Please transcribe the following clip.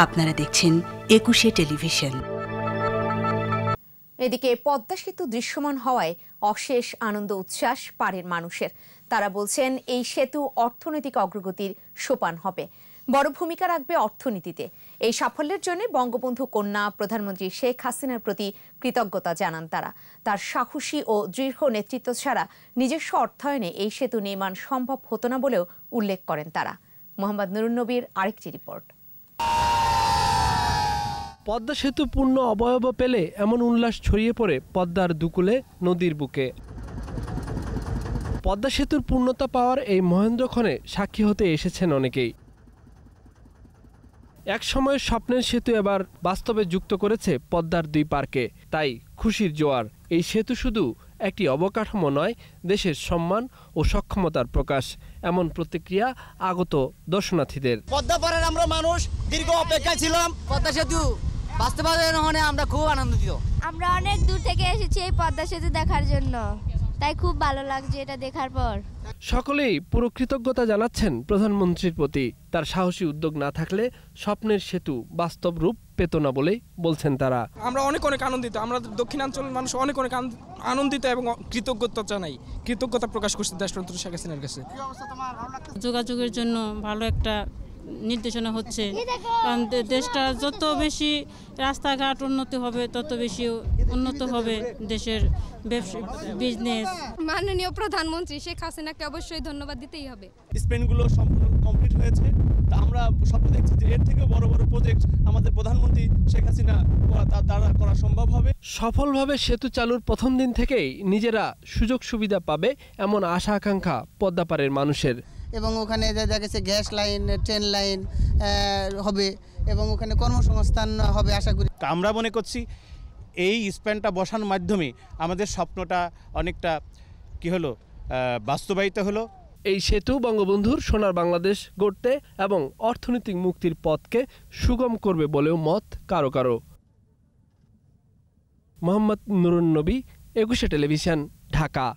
আপনারা দেখছেন ২১শে টেলিভিশন। এদিকে পদ্মা সেতু দৃশ্যমান হওয়ায় অশেষ আনন্দ উচ্ছ্বাস পাড়ের মানুষের। তারা বলছেন এই সেতু অর্থনৈতিক অগ্রগতির সোপান হবে, বড় ভূমিকা রাখবে অর্থনীতিতে। এই সাফল্যের জন্য বঙ্গবন্ধু কন্যা প্রধানমন্ত্রী শেখ হাসিনার প্রতি কৃতজ্ঞতা জানান তারা। তার সাহসী ও দৃঢ় নেতৃত্ব ছাড়া নিজস্ব অর্থায়নে এই সেতু নির্মাণ সম্ভব হতো না বলেও উল্লেখ করেন তারা। মোহাম্মদ নুরুন নবীর আরেকটি রিপোর্ট। পদ্মা সেতু পূর্ণ অবয়ব পেলে এমন উল্লাস ছড়িয়ে পড়ে পদ্মার দুকুলে, নদীর বুকে। পদ্মা সেতুর পূর্ণতা পাওয়ার এই মহেন্দ্রক্ষণে সাক্ষী হতে এসেছেন অনেকেই। এক সময়ের স্বপ্নের সেতু এবার বাস্তবে যুক্ত করেছে পদ্মার দুই পার্কে, তাই খুশির জোয়ার। এই সেতু শুধু একটি অবকাঠামো নয়, দেশের সম্মান ও সক্ষমতার প্রকাশ, এমন প্রতিক্রিয়া আগত দর্শনার্থীদের। পদ্মা পাড়ের আমরা মানুষ দীর্ঘ অপেক্ষায় ছিলাম, পদ্মা সেতু বাস্তবায়ন হলে আমরা খুব আনন্দিত। আমরা অনেক দূর থেকে এসেছি এই পদ্মা সেতু দেখার জন্য, তাই খুব ভালো লাগছে এটা দেখার পর। সকলেই পুরো কৃতজ্ঞতা জানাচ্ছেন প্রধানমন্ত্রীর প্রতি। তার সাহসী উদ্যোগ না থাকলে স্বপ্নের সেতু বাস্তব রূপ পেত না বলেই বলছেন তারা। আমরা অনেক আনন্দিত, আমরা দক্ষিণাঞ্চলের মানুষ অনেক আনন্দিত এবং কৃতজ্ঞতা জানাই, কৃতজ্ঞতা প্রকাশ করছি দেশপ্রধান শেখ হাসিনার কাছে। যোগাযোগের জন্য ভালো একটা নির্দেশনা হচ্ছে, কারণ দেশটা যত বেশি রাস্তাঘাট উন্নতি হবে তত বেশি উন্নত হবে দেশের বিজনেস। মাননীয় প্রধানমন্ত্রী শেখ হাসিনাকে অবশ্যই ধন্যবাদ দিতেই হবে। স্পেনগুলো সম্পূর্ণ কমপ্লিট হয়েছে, তা আমরা স্বপ্ন দেখছি যে এর থেকেও বড় বড় প্রজেক্ট আমাদের প্রধানমন্ত্রী শেখ হাসিনা তার দ্বারা করা সম্ভব হবে। সফলভাবে সেতু চালুর প্রথম দিন থেকেই নিজেরা সুযোগ সুবিধা পাবে এমন আশা আকাঙ্ক্ষা পদ্মাপাড়ের মানুষের। এবং ওখানে দেখা গেছে গ্যাস লাইন, ট্রেন লাইন হবে এবং ওখানে কর্মসংস্থান হবে আশা করি। আমরা মনে করছি এই স্প্যানটা বসানোর মাধ্যমে আমাদের স্বপ্নটা অনেকটা বাস্তবায়িত হলো। এই সেতু বঙ্গবন্ধুর সোনার বাংলাদেশ গড়তে এবং অর্থনৈতিক মুক্তির পথকে সুগম করবে বলেও মত কারো কারো। মোহাম্মদ নুরুন নবী, ২১শে টেলিভিশন, ঢাকা।